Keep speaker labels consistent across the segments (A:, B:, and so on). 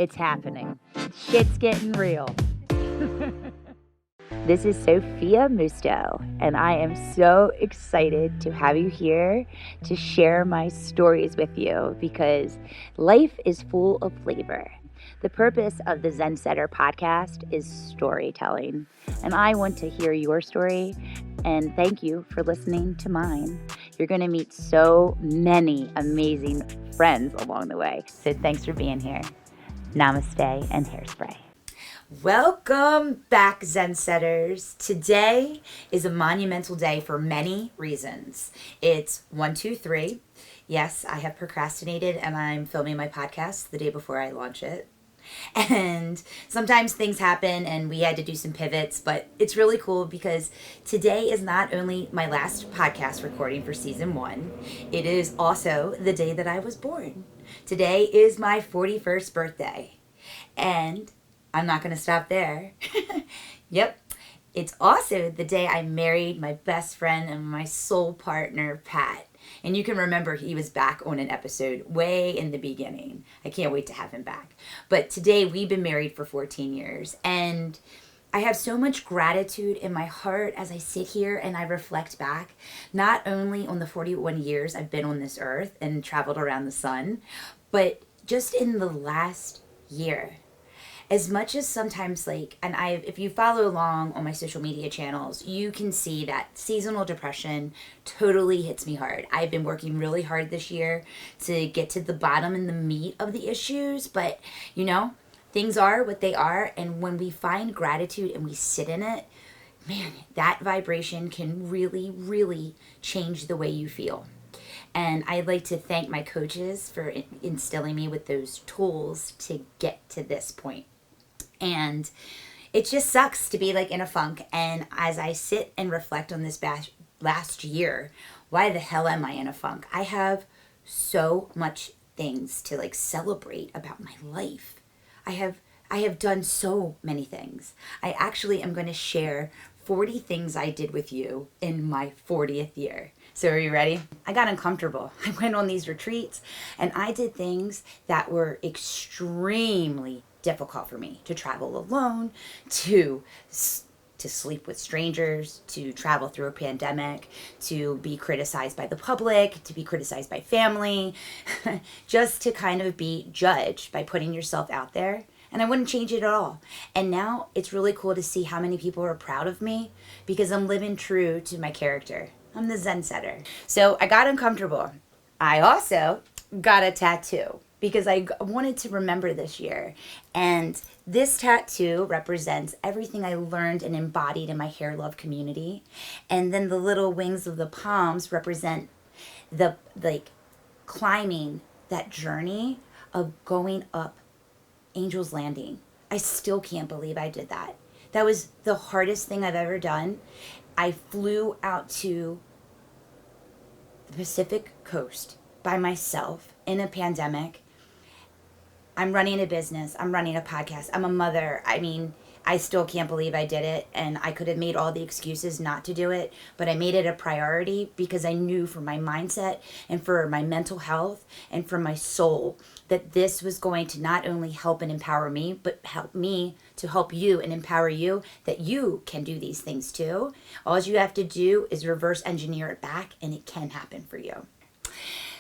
A: It's happening. Shit's getting real. This is Sophia Musto, and I am so excited to have you here to share my stories with you because life is full of flavor. The purpose of the Zensetter podcast is storytelling, and I want to hear your story, and thank you for listening to mine. You're going to meet so many amazing friends along the way, so thanks for being here. Namaste and Hairspray. Welcome back, Zensetters. Today is a monumental day for many reasons. It's 1-2-3. Yes, I have procrastinated and I'm filming my podcast the day before I launch it. And sometimes things happen and we had to do some pivots, but it's really cool because today is not only my last podcast recording for season 1, it is also the day that I was born. Today is my 41st birthday. And I'm not going to stop there. Yep. It's also the day I married my best friend and my soul partner, Pat. And you can remember he was back on an episode way in the beginning. I can't wait to have him back. But today we've been married for 14 years. And I have so much gratitude in my heart as I sit here and I reflect back, not only on the 41 years I've been on this earth and traveled around the sun, but just in the last year. As much as sometimes if you follow along on my social media channels, you can see that seasonal depression totally hits me hard. I've been working really hard this year to get to the bottom and the meat of the issues, but things are what they are. And when we find gratitude and we sit in it, man, that vibration can really, really change the way you feel. And I'd like to thank my coaches for instilling me with those tools to get to this point. And it just sucks to be in a funk. And as I sit and reflect on this last year, why the hell am I in a funk? I have so much things to celebrate about my life. I have done so many things. I actually am going to share 40 things I did with you in my 40th year. So are you ready? I got uncomfortable. I went on these retreats and I did things that were extremely difficult for me. To travel alone, to sleep with strangers, to travel through a pandemic, to be criticized by the public, to be criticized by family, just to kind of be judged by putting yourself out there. And I wouldn't change it at all. And now it's really cool to see how many people are proud of me because I'm living true to my character. I'm the Zensetter. So I got uncomfortable. I also got a tattoo because I wanted to remember this year. And this tattoo represents everything I learned and embodied in my hair love community. And then the little wings of the palms represent the climbing that journey of going up Angel's Landing. I still can't believe I did that. That was the hardest thing I've ever done. I flew out to the Pacific Coast by myself in a pandemic. I'm running a business. I'm running a podcast. I'm a mother. I mean, I still can't believe I did it. And I could have made all the excuses not to do it, but I made it a priority because I knew for my mindset and for my mental health and for my soul that this was going to not only help and empower me, but help me to help you and empower you that you can do these things too. All you have to do is reverse engineer it back and it can happen for you.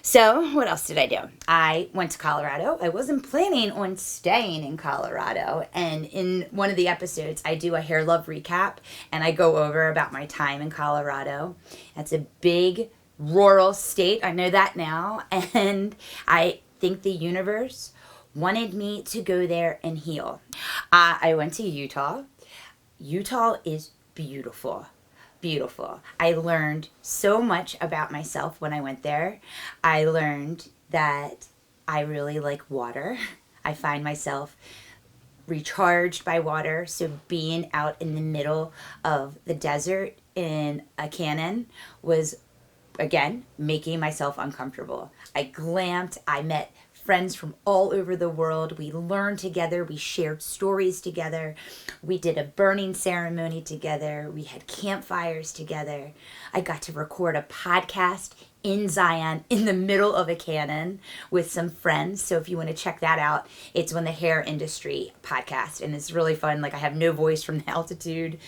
A: So what else did I do? I went to Colorado. I wasn't planning on staying in Colorado. And in one of the episodes, I do a hair love recap and I go over about my time in Colorado. That's a big rural state. I know that now. And I think the universe wanted me to go there and heal. I went to Utah. Utah is beautiful. Beautiful. I learned so much about myself when I went there. I learned that I really like water. I find myself recharged by water. So being out in the middle of the desert in a canyon was, again, making myself uncomfortable. I glamped. I met friends from all over the world. We learned together. We shared stories together. We did a burning ceremony together. We had campfires together. I got to record a podcast in Zion, in the middle of a canyon with some friends. So if you want to check that out, it's on the hair industry podcast, and it's really fun. Like, I have no voice from the altitude.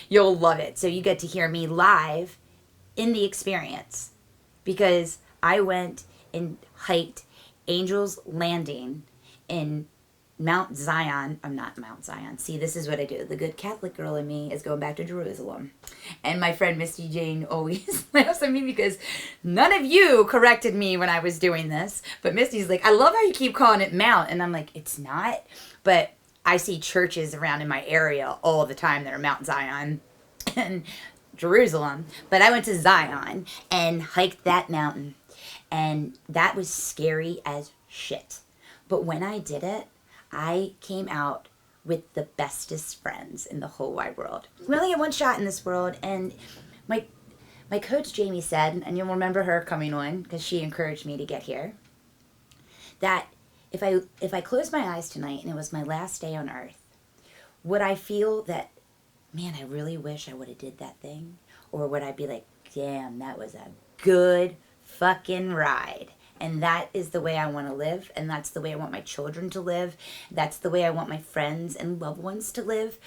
A: You'll love it. So you get to hear me live in the experience, because I went and hiked Angel's Landing in Mount Zion. I'm not Mount Zion. See, this is what I do. The good Catholic girl in me is going back to Jerusalem. And my friend Misty Jane always laughs at me because none of you corrected me when I was doing this. But Misty's like, I love how you keep calling it Mount. And I'm like, it's not. But I see churches around in my area all the time that are Mount Zion and Jerusalem. But I went to Zion and hiked that mountain. And that was scary as shit. But when I did it, I came out with the bestest friends in the whole wide world. We only get one shot in this world, and my coach Jamie said, and you'll remember her coming on because she encouraged me to get here, that if I closed my eyes tonight and it was my last day on earth, would I feel that, man, I really wish I would have did that thing? Or would I be like, damn, that was a good fucking ride? And that is the way I want to live, and that's the way I want my children to live. That's the way I want my friends and loved ones to live,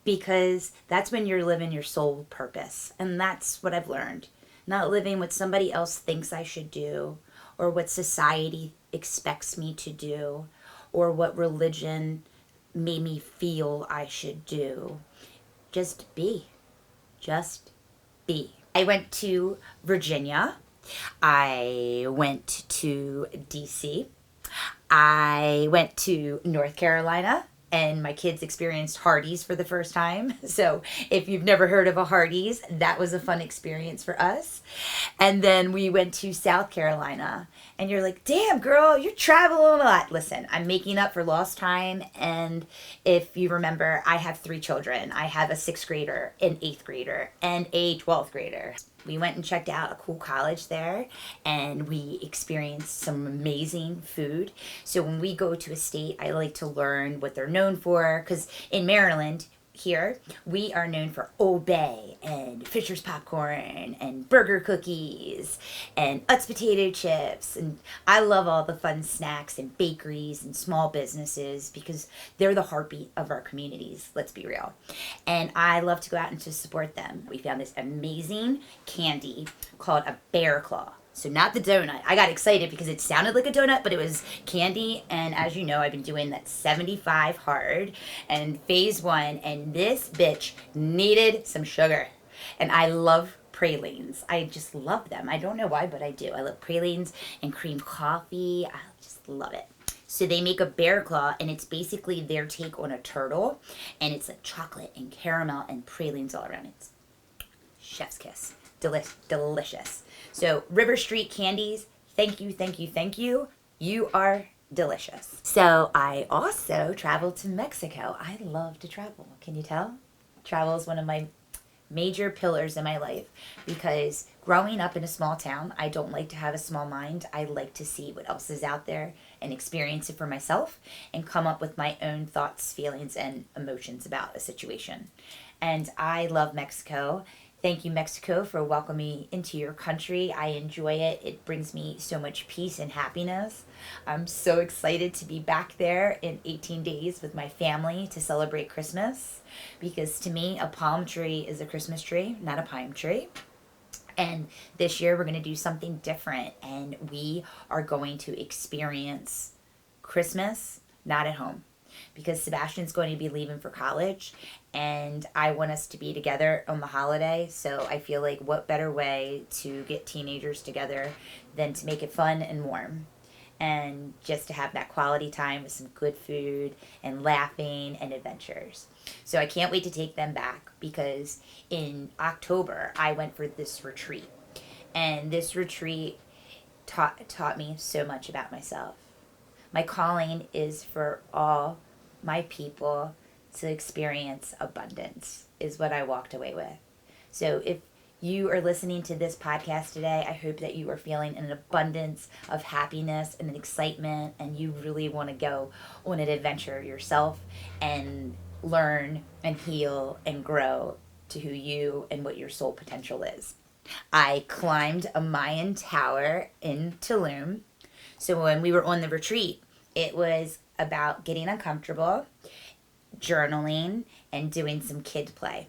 A: because that's when you're living your soul purpose. And that's what I've learned. Not living what somebody else thinks I should do, or what society expects me to do, or what religion made me feel I should do. Just be. Just be. I went to Virginia. I went to DC. I went to North Carolina, and my kids experienced Hardee's for the first time. So if you've never heard of a Hardee's, that was a fun experience for us. And then we went to South Carolina, and you're like, damn, girl, you're traveling a lot. Listen, I'm making up for lost time. And if you remember, I have 3 children. I have a 6th grader, an 8th grader, and a 12th grader. We went and checked out a cool college there, and we experienced some amazing food. So when we go to a state, I like to learn what they're known for, because in Maryland, here, we are known for Old Bay and Fisher's popcorn and burger cookies and Utz potato chips. And I love all the fun snacks and bakeries and small businesses, because they're the heartbeat of our communities, let's be real. And I love to go out and to support them. We found this amazing candy called a bear claw. So not the donut. I got excited because it sounded like a donut, but it was candy. And as you know, I've been doing that 75 hard and phase 1. And this bitch needed some sugar. And I love pralines. I just love them. I don't know why, but I do. I love pralines and cream coffee. I just love it. So they make a bear claw, and it's basically their take on a turtle. And it's like chocolate and caramel and pralines all around it. It's chef's kiss. Delicious. So River Street Candies, thank you, thank you, thank you. You are delicious. So I also traveled to Mexico. I love to travel. Can you tell? Travel is one of my major pillars in my life, because growing up in a small town, I don't like to have a small mind. I like to see what else is out there and experience it for myself and come up with my own thoughts, feelings, and emotions about a situation. And I love Mexico. Thank you, Mexico, for welcoming me into your country. I enjoy it. It brings me so much peace and happiness. I'm so excited to be back there in 18 days with my family to celebrate Christmas, because to me, a palm tree is a Christmas tree, not a pine tree. And this year we're going to do something different, and we are going to experience Christmas not at home, because Sebastian's going to be leaving for college, and I want us to be together on the holiday. So I feel like what better way to get teenagers together than to make it fun and warm, and just to have that quality time with some good food and laughing and adventures. So I can't wait to take them back, because in October I went for this retreat, and this retreat taught me so much about myself. My calling is for all my people to experience abundance, is what I walked away with. So if you are listening to this podcast today, I hope that you are feeling an abundance of happiness and an excitement, and you really want to go on an adventure yourself and learn and heal and grow to who you and what your soul potential is. I climbed a Mayan tower in Tulum. So when we were on the retreat, it was about getting uncomfortable, journaling, and doing some kid play.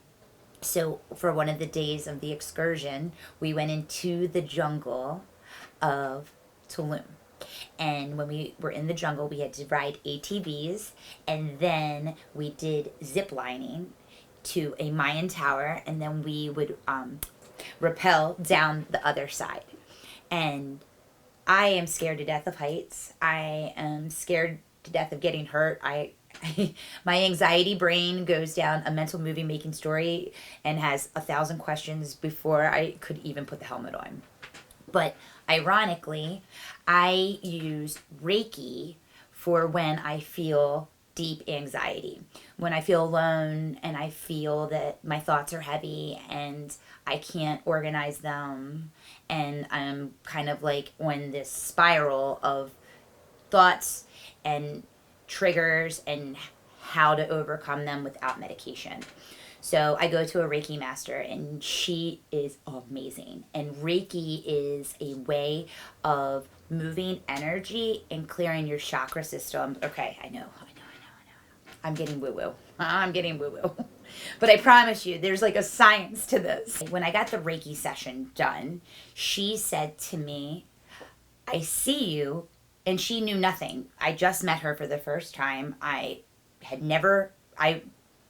A: So for one of the days of the excursion, we went into the jungle of Tulum. And when we were in the jungle, we had to ride ATVs, and then we did zip lining to a Mayan tower, and then we would rappel down the other side. And I am scared to death of heights. I am scared to death of getting hurt. My anxiety brain goes down a mental movie making story and has 1,000 questions before I could even put the helmet on. But ironically, I use Reiki for when I feel deep anxiety. When I feel alone and I feel that my thoughts are heavy and I can't organize them, and I'm kind of like on this spiral of thoughts and triggers and how to overcome them without medication. So I go to a Reiki master, and she is amazing. And Reiki is a way of moving energy and clearing your chakra system. Okay, I know. I'm getting woo-woo. But I promise you, there's like a science to this. When I got the Reiki session done, she said to me, I see you. And she knew nothing. I just met her for the first time. I never had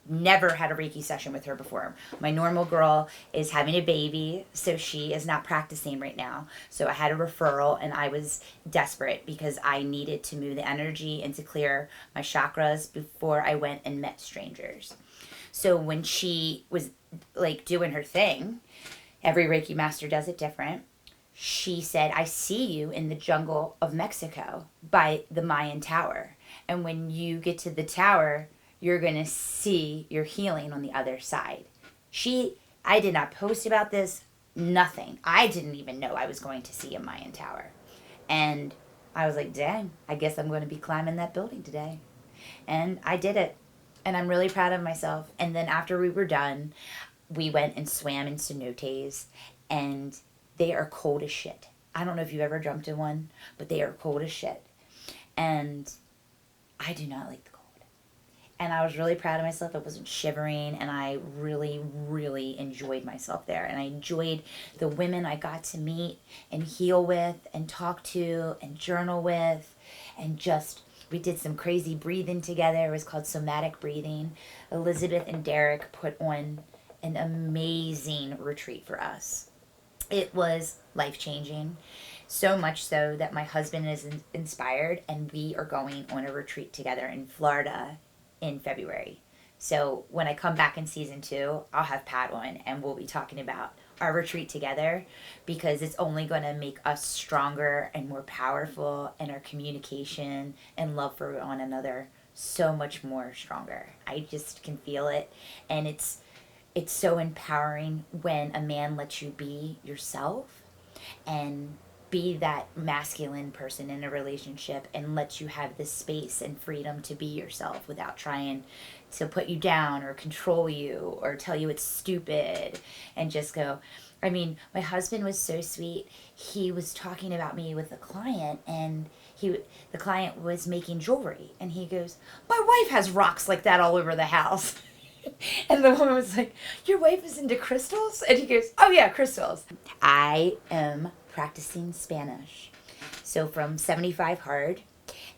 A: a Reiki session with her before. My normal girl is having a baby, so she is not practicing right now. So I had a referral, and I was desperate because I needed to move the energy and to clear my chakras before I went and met strangers. So when she was like doing her thing, every Reiki master does it different. She said, I see you in the jungle of Mexico by the Mayan tower. And when you get to the tower, you're going to see your healing on the other side. I did not post about this, nothing. I didn't even know I was going to see a Mayan tower. And I was like, dang, I guess I'm going to be climbing that building today. And I did it. And I'm really proud of myself. And then after we were done, we went and swam in cenotes, and they are cold as shit. I don't know if you've ever jumped in one, but they are cold as shit. And I do not like the cold. And I was really proud of myself. I wasn't shivering, and I really, really enjoyed myself there. And I enjoyed the women I got to meet and heal with and talk to and journal with. And we did some crazy breathing together. It was called somatic breathing. Elizabeth and Derek put on an amazing retreat for us. It was life-changing, so much so that my husband is inspired, and we are going on a retreat together in Florida in February. So when I come back in season 2, I'll have Pat on, and we'll be talking about our retreat together, because it's only going to make us stronger and more powerful, and our communication and love for one another so much more stronger. I just can feel it, and it's so empowering when a man lets you be yourself and be that masculine person in a relationship, and lets you have the space and freedom to be yourself without trying to put you down or control you or tell you it's stupid, and just go. I mean, my husband was so sweet. He was talking about me with a client, and the client was making jewelry, and he goes, my wife has rocks like that all over the house. And the woman was like, your wife is into crystals? And he goes, oh yeah, crystals. I am practicing Spanish. So from 75 hard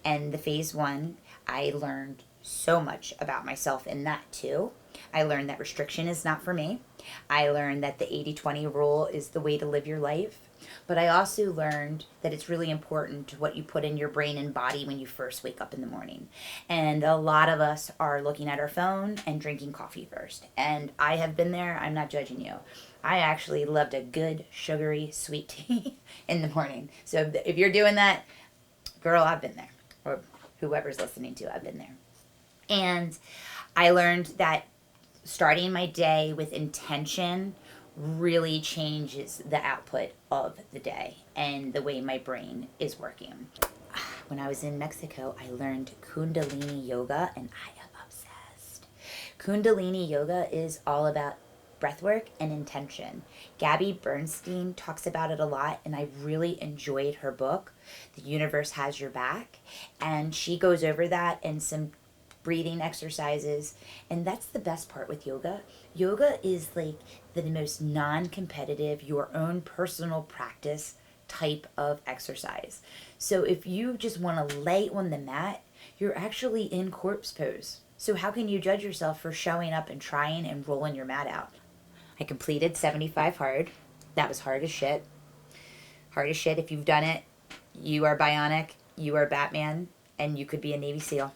A: and the phase 1, I learned so much about myself in that too. I learned that restriction is not for me. I learned that the 80-20 rule is the way to live your life. But I also learned that it's really important what you put in your brain and body when you first wake up in the morning. And a lot of us are looking at our phone and drinking coffee first. And I have been there. I'm not judging you. I actually loved a good, sugary, sweet tea in the morning. So if you're doing that, girl, I've been there. Or whoever's listening to, I've been there. And I learned that starting my day with intention really changes the output of the day and the way my brain is working. When I was in Mexico, I learned Kundalini yoga, and I am obsessed. Kundalini yoga is all about breathwork and intention. Gabby Bernstein talks about it a lot, and I really enjoyed her book, The Universe Has Your Back. And she goes over that and some breathing exercises. And that's the best part with yoga. Yoga is like the most non competitive, your own personal practice type of exercise. So if you just want to lay on the mat, you're actually in corpse pose. So how can you judge yourself for showing up and trying and rolling your mat out? I completed 75 hard. That was hard as shit. Hard as shit. If you've done it, you are bionic, you are Batman, and you could be a Navy SEAL.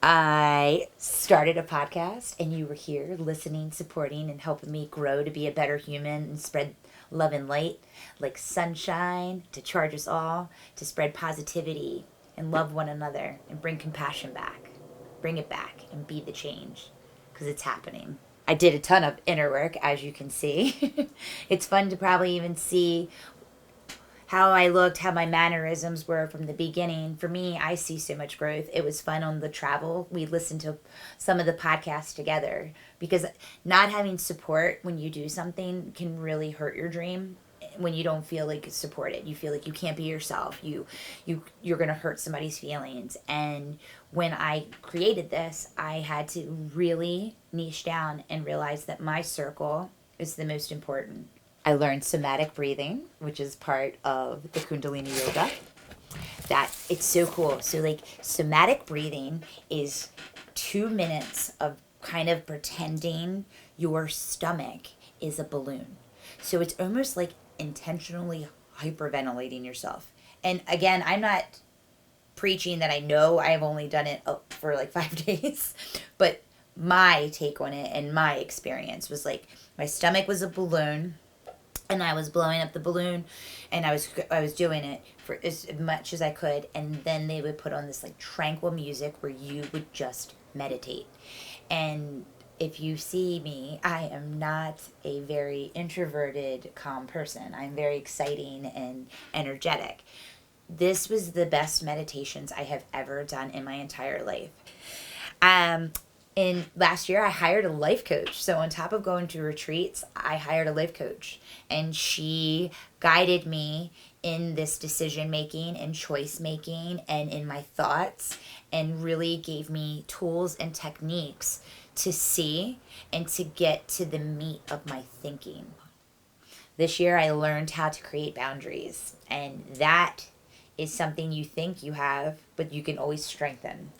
A: I started a podcast, and you were here listening, supporting, and helping me grow to be a better human and spread love and light like sunshine to charge us all, to spread positivity and love one another and bring compassion back. Bring it back and be the change, because it's happening. I did a ton of inner work, as you can see. It's fun to probably even see how I looked, how my mannerisms were from the beginning. For me, I see so much growth. It was fun on the travel. We listened to some of the podcasts together, because not having support when you do something can really hurt your dream. When you don't feel like supported, you feel like you can't be yourself. You're gonna hurt somebody's feelings. And when I created this, I had to really niche down and realize that my circle is the most important. I learned somatic breathing, which is part of the Kundalini yoga. That it's so cool. So like somatic breathing is 2 minutes of kind of pretending your stomach is a balloon. So it's almost like intentionally hyperventilating yourself. And again, I'm not preaching that I know. I have only done it for like 5 days, but my take on it and my experience was like my stomach was a balloon, and I was blowing up the balloon, and I was doing it for as much as I could, and then they would put on this like tranquil music where you would just meditate. And if you see me, I am not a very introverted, calm person. I'm very exciting and energetic. This was the best meditations I have ever done in my entire life. In last year, I hired a life coach. So on top of going to retreats, I hired a life coach, and she guided me in this decision making and choice making and in my thoughts, and really gave me tools and techniques to see and to get to the meat of my thinking. This year, I learned how to create boundaries, and that is something you think you have, but you can always strengthen.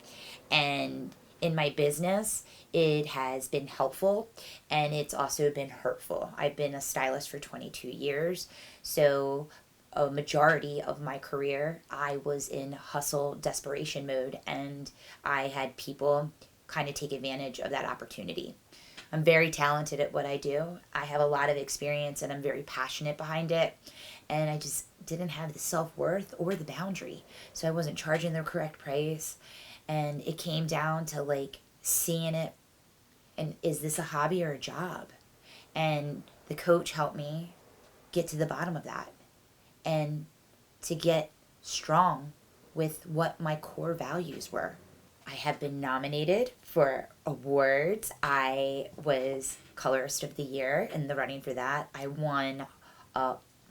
A: And in my business, it has been helpful, and it's also been hurtful. I've been a stylist for 22 years, so a majority of my career, I was in hustle desperation mode, and I had people kind of take advantage of that opportunity. I'm very talented at what I do. I have a lot of experience, and I'm very passionate behind it. And I just didn't have the self-worth or the boundary. So I wasn't charging the correct price. And it came down to like seeing it, and is this a hobby or a job? And the coach helped me get to the bottom of that, and to get strong with what my core values were. I have been nominated for awards. I was Colorist of the Year in the running for that. I won,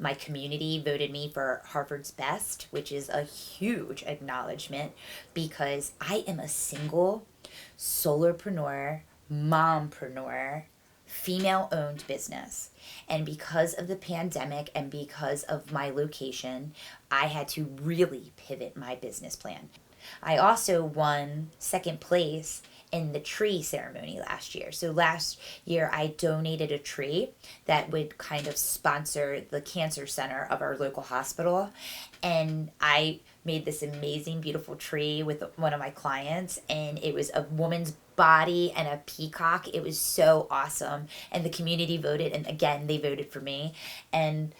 A: my community voted me for Harvard's Best, which is a huge acknowledgement, because I am a single solopreneur, mompreneur, female-owned business. And because of the pandemic and because of my location, I had to really pivot my business plan. I also won second place in the tree ceremony last year. So last year I donated a tree that would kind of sponsor the cancer center of our local hospital. And I made this amazing, beautiful tree with one of my clients, and it was a woman's body and a peacock. It was so awesome. And the community voted, and again, they voted for me. And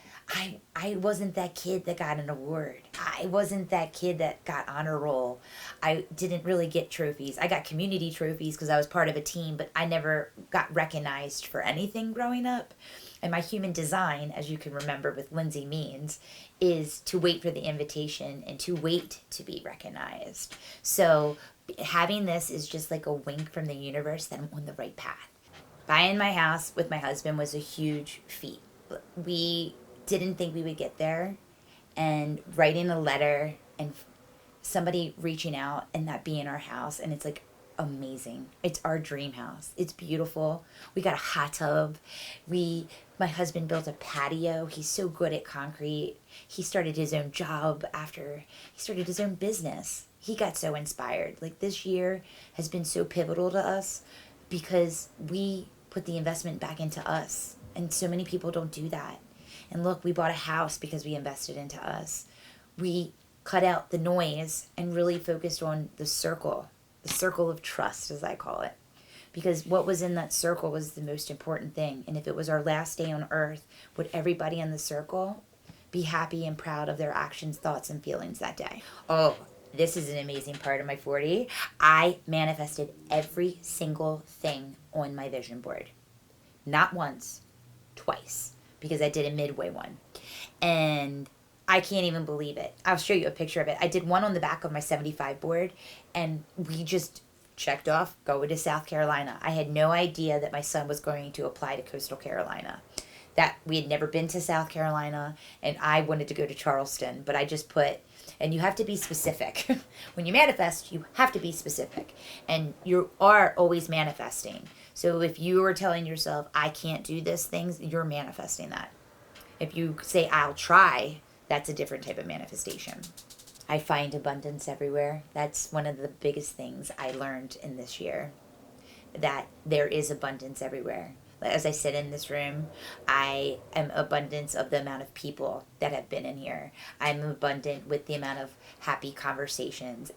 A: I wasn't that kid that got an award. I wasn't that kid that got honor roll. I didn't really get trophies. I got community trophies because I was part of a team, but I never got recognized for anything growing up. And my human design, as you can remember with Lindsay Means, is to wait for the invitation and to wait to be recognized. So having this is just like a wink from the universe that I'm on the right path. Buying my house with my husband was a huge feat. We didn't think we would get there, and writing a letter and somebody reaching out and that being our house, and it's like amazing. It's our dream house. It's beautiful. We got a hot tub. My husband built a patio. He's so good at concrete. He started his own job after he started his own business. He got so inspired. Like, this year has been so pivotal to us because we put the investment back into us. And so many people don't do that. And look, we bought a house because we invested into us. We cut out the noise and really focused on the circle of trust, as I call it. Because what was in that circle was the most important thing. And if it was our last day on earth, would everybody in the circle be happy and proud of their actions, thoughts, and feelings that day? Oh, this is an amazing part of my 40. I manifested every single thing on my vision board. Not once, twice. Because I did a midway one. And I can't even believe it. I'll show you a picture of it. I did one on the back of my 75 board, and we just checked off, go to South Carolina. I had no idea that my son was going to apply to Coastal Carolina. That we had never been to South Carolina, and I wanted to go to Charleston, but I just put, and you have to be specific. When you manifest, you have to be specific. And you are always manifesting. So if you are telling yourself, I can't do this things, you're manifesting that. If you say, I'll try, that's a different type of manifestation. I find abundance everywhere. That's one of the biggest things I learned in this year, that there is abundance everywhere. As I sit in this room, I am abundance of the amount of people that have been in here. I'm abundant with the amount of happy conversations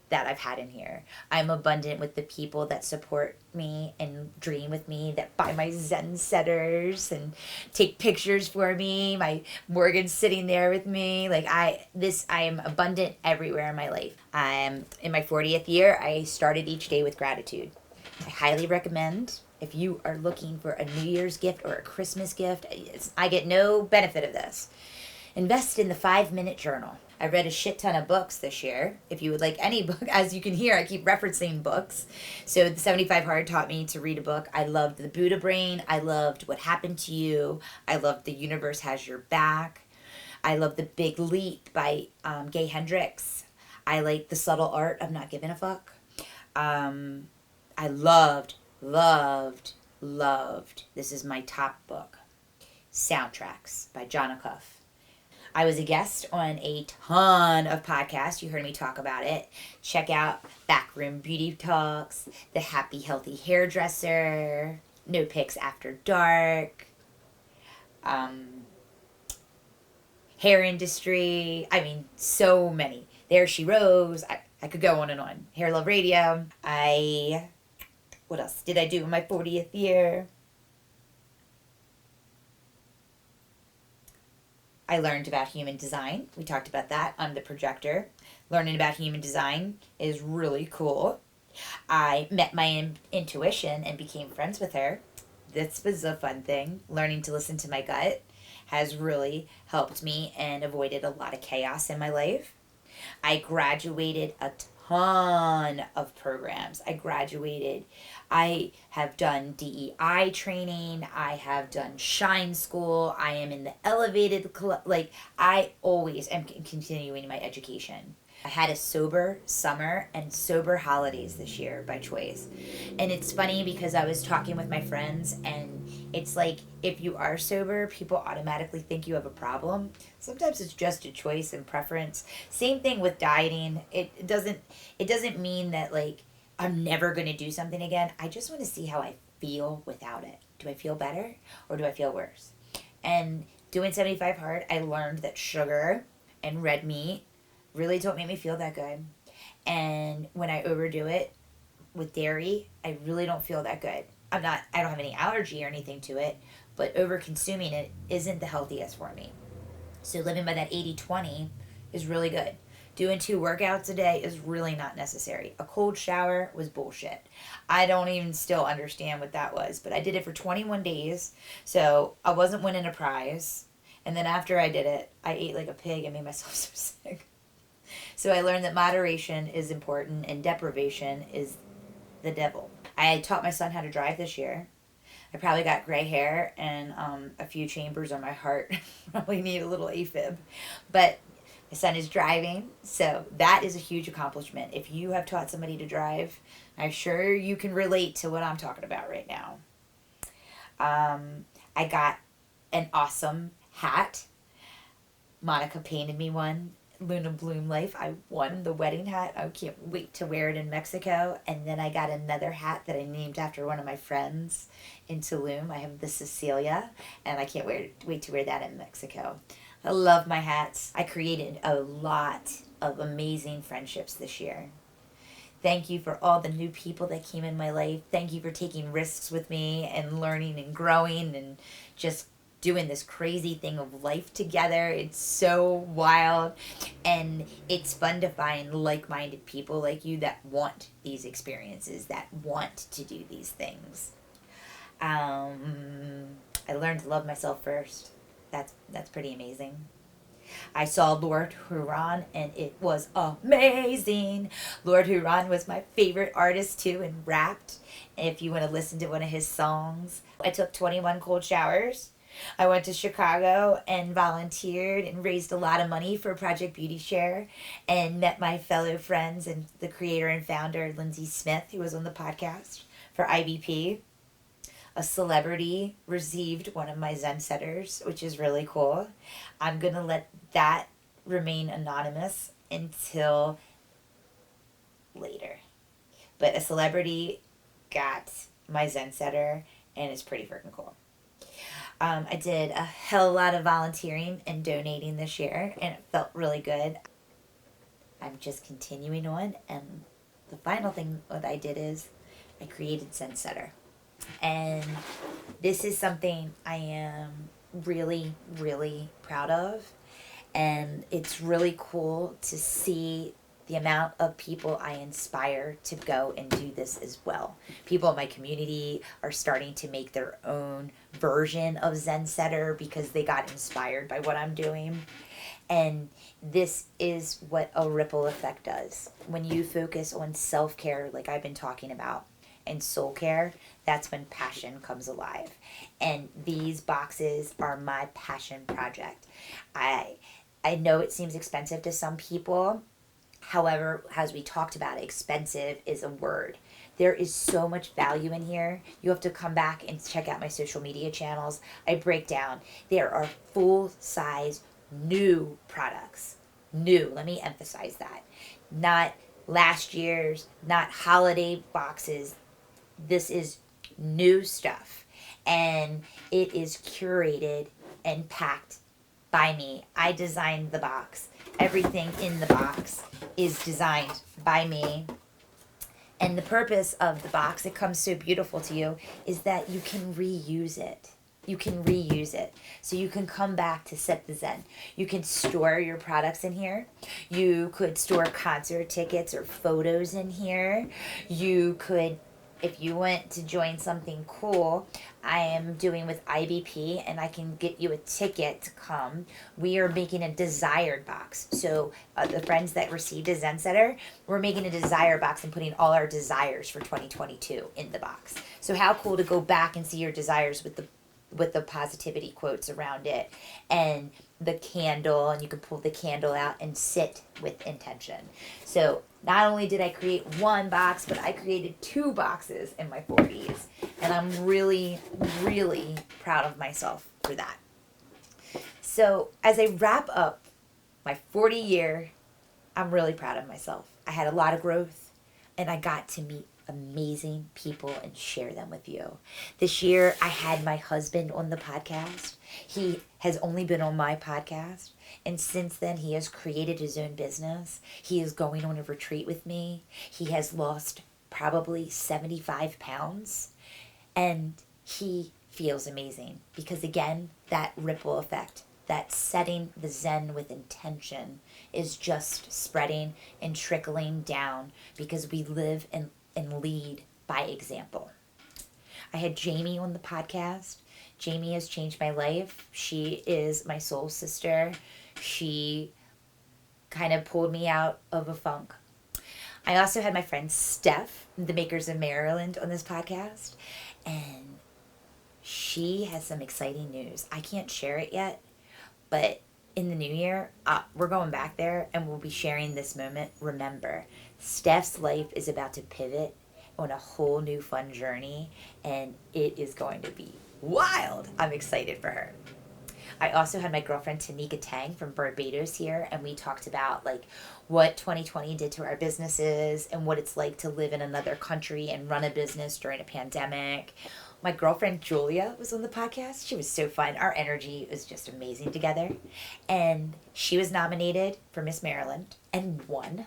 A: that I've had in here. I'm abundant with the people that support me and dream with me, that buy my Zensetters and take pictures for me. My Morgan's sitting there with me. Like, I am abundant everywhere in my life. In my 40th year, I started each day with gratitude. I highly recommend, if you are looking for a New Year's gift or a Christmas gift, I get no benefit of this. Invest in the 5-minute journal. I read a shit ton of books this year. If you would like any book, as you can hear, I keep referencing books. So the 75 Hard taught me to read a book. I loved The Buddha Brain. I loved What Happened to You. I loved The Universe Has Your Back. I loved The Big Leap by Gay Hendricks. I like The Subtle Art of Not Giving a Fuck. I loved, this is my top book, Soundtracks by John Acuff. I was a guest on a ton of podcasts. You heard me talk about it. Check out Backroom Beauty Talks, The Happy Healthy Hairdresser, No Pics After Dark, Hair Industry. I mean, so many. There She Rose. I could go on and on. Hair Love Radio. What else did I do in my 40th year? I learned about human design. We talked about that on the projector. Learning about human design is really cool. I met my intuition and became friends with her. This was a fun thing. Learning to listen to my gut has really helped me and avoided a lot of chaos in my life. I graduated a ton of programs. I have done DEI training. I have done Shine School. I am in the Elevated Club. Like, I always am continuing my education. I had a sober summer and sober holidays this year by choice. And it's funny because I was talking with my friends, and it's like, if you are sober, people automatically think you have a problem. Sometimes it's just a choice and preference. Same thing with dieting. It doesn't mean that, like, I'm never going to do something again. I just want to see how I feel without it. Do I feel better or do I feel worse? And doing 75 Hard, I learned that sugar and red meat really don't make me feel that good. And when I overdo it with dairy, I really don't feel that good. I don't have any allergy or anything to it, but over consuming it isn't the healthiest for me. So living by that 80-20 is really good. Doing 2 workouts a day is really not necessary. A cold shower was bullshit. I don't even still understand what that was, but I did it for 21 days, so I wasn't winning a prize. And then after I did it, I ate like a pig and made myself so sick. So I learned that moderation is important and deprivation is the devil. I taught my son how to drive this year. I probably got gray hair and a few chambers on my heart. Probably need a little AFib. But my son is driving, so that is a huge accomplishment. If you have taught somebody to drive, I'm sure you can relate to what I'm talking about right now. I got an awesome hat. Monica painted me one. Luna Bloom Life. I won the wedding hat. I can't wait to wear it in Mexico. And then I got another hat that I named after one of my friends in Tulum. I have the Cecilia, and I can't wait to wear that in Mexico. I love my hats. I created a lot of amazing friendships this year. Thank you for all the new people that came in my life. Thank you for taking risks with me and learning and growing and just doing this crazy thing of life together. It's so wild, and it's fun to find like-minded people like you that want these experiences, that want to do these things. I learned to love myself first. That's pretty amazing. I saw Lord Huron, and it was amazing. Lord Huron was my favorite artist too, and rapped. If you want to listen to one of his songs, I took 21 cold showers. I went to Chicago and volunteered and raised a lot of money for Project Beauty Share, and met my fellow friends and the creator and founder, Lindsay Smith, who was on the podcast for IBP. A celebrity received one of my Zensetters, which is really cool. I'm going to let that remain anonymous until later. But a celebrity got my Zensetter, and it's pretty freaking cool. I did a hell of a lot of volunteering and donating this year, and it felt really good. I'm just continuing on, and the final thing that I did is I created Zensetter. And this is something I am really, really proud of. And it's really cool to see the amount of people I inspire to go and do this as well. People in my community are starting to make their own version of Zensetter because they got inspired by what I'm doing. And this is what a ripple effect does. When you focus on self-care, like I've been talking about, and soul care, that's when passion comes alive. And these boxes are my passion project. I know it seems expensive to some people. However, as we talked about, expensive is a word. There is so much value in here. You have to come back and check out my social media channels. I break down. There are full-size new products. New, let me emphasize that. Not last year's, not holiday boxes. This is new stuff, and it is curated and packed by me. I designed the box. Everything in the box is designed by me. And the purpose of the box, it comes so beautiful to you, is that you can reuse it. You can reuse it. So you can come back to Set the Zen. You can store your products in here. You could store concert tickets or photos in here. You could, if you want to join something cool, I am doing with IBP, and I can get you a ticket to come. We are making a desired box. So the friends that received a Zensetter, we're making a desire box and putting all our desires for 2022 in the box. So how cool to go back and see your desires with the positivity quotes around it, and the candle, and you can pull the candle out and sit with intention. So not only did I create one box, but I created 2 boxes in my 40s. And I'm really, really proud of myself for that. So as I wrap up my 40 year, I'm really proud of myself. I had a lot of growth, and I got to meet amazing people and share them with you. This year, I had my husband on the podcast. He has only been on my podcast, and since then, he has created his own business. He is going on a retreat with me. He has lost probably 75 pounds, and he feels amazing because, again, that ripple effect, that setting the Zen with intention is just spreading and trickling down because we live and lead by example. I had Jamie on the podcast. Jamie has changed my life. She is my soul sister. She kind of pulled me out of a funk. I also had my friend Steph, the Makers of Maryland, on this podcast. And She has some exciting news. I can't share it yet, but in the new year, we're going back there and we'll be sharing this moment. Remember, Steph's life is about to pivot on a whole new fun journey, and it is going to be wild. I'm excited for her. I also had my girlfriend Tanika Tang from Barbados here, and we talked about like what 2020 did to our businesses and what it's like to live in another country and run a business during a pandemic. My girlfriend Julia was on the podcast. She was so fun. Our energy was just amazing together. And she was nominated for Miss Maryland and won,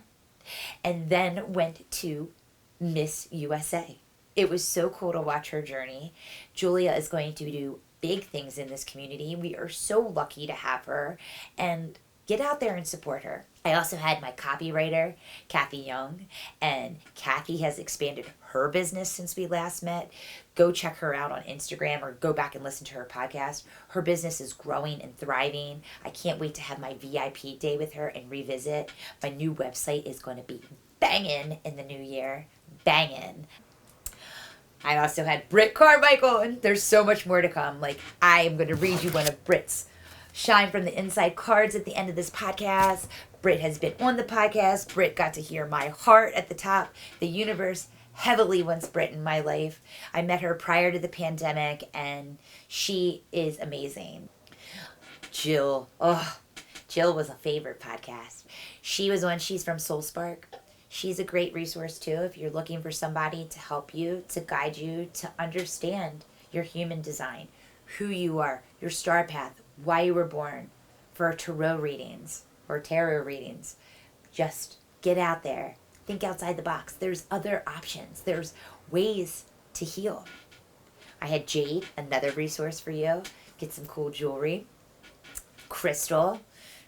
A: and then went to Miss USA. It was so cool to watch her journey. Julia is going to do big things in this community. We are so lucky to have her, and get out there and support her. I also had my copywriter, Kathy Young, and Kathy has expanded her business since we last met. Go check her out on Instagram or go back and listen to her podcast. Her business is growing and thriving. I can't wait to have my VIP day with her and revisit. My new website is going to be banging in the new year. Banging. I also had Britt Carmichael, and there's so much more to come. Like, I am going to read you one of Britt's Shine from the Inside cards at the end of this podcast. Britt has been on the podcast. Britt got to hear my heart at the top. The universe heavily wants Britt in my life. I met her prior to the pandemic, and she is amazing. Jill. Oh, Jill was a favorite podcast. She was on She's from Soul Spark. She's a great resource too if you're looking for somebody to help you, to guide you, to understand your human design, who you are, your star path, why you were born, for tarot readings or tarot readings. Just get out there. Think outside the box. There's other options. There's ways to heal. I had Jade, another resource for you. Get some cool jewelry. Crystal.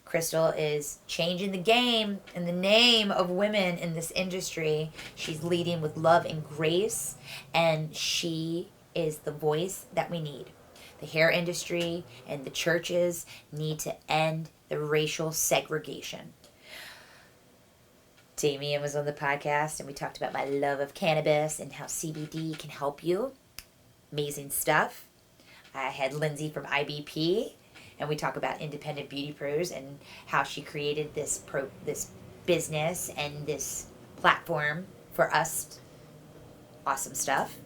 A: Crystal is changing the game in the name of women in this industry. She's leading with love and grace, and she is the voice that we need. The hair industry and the churches need to end the racial segregation. Damien was on the podcast, and we talked about my love of cannabis and how CBD can help you. Amazing stuff. I had Lindsay from IBP, and we talk about independent beauty pros and how she created this business and this platform for us. Awesome stuff.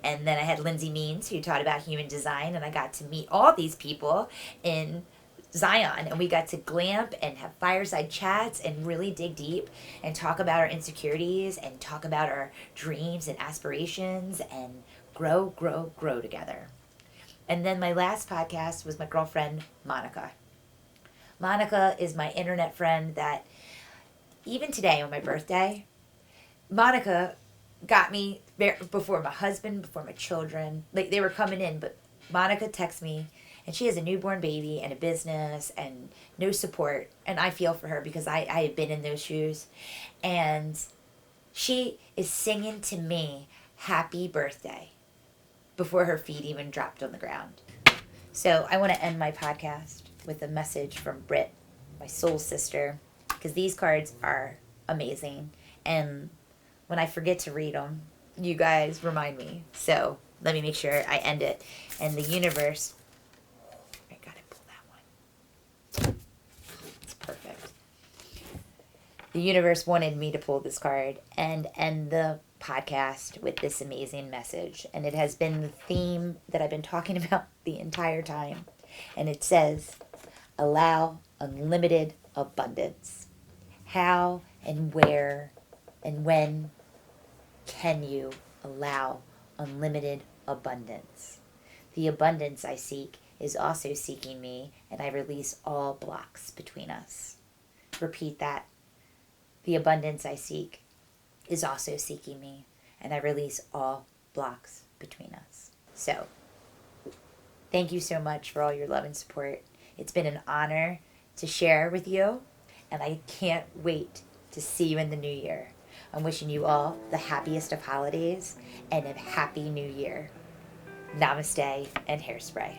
A: And then I had Lindsay Means, who taught about human design, and I got to meet all these people in Zion, and we got to glamp and have fireside chats and really dig deep and talk about our insecurities and talk about our dreams and aspirations and grow together. And then my last podcast was my girlfriend, Monica. Monica is my internet friend that even today on my birthday, Monica got me before my husband, before my children. Like, they were coming in, but Monica texts me, and she has a newborn baby and a business and no support. And I feel for her because I have been in those shoes. And she is singing to me happy birthday before her feet even dropped on the ground. So I want to end my podcast with a message from Britt, my soul sister, because these cards are amazing. And when I forget to read them, you guys remind me. So let me make sure I end it. And the universe, I gotta pull that one. It's perfect. The universe wanted me to pull this card and end the podcast with this amazing message. And it has been the theme that I've been talking about the entire time. And it says, allow unlimited abundance. How and where and when can you allow unlimited abundance? The abundance I seek is also seeking me, and I release all blocks between us. Repeat that. The abundance I seek is also seeking me, and I release all blocks between us. So, thank you so much for all your love and support. It's been an honor to share with you, and I can't wait to see you in the new year. I'm wishing you all the happiest of holidays and a happy new year. Namaste and Hairspray.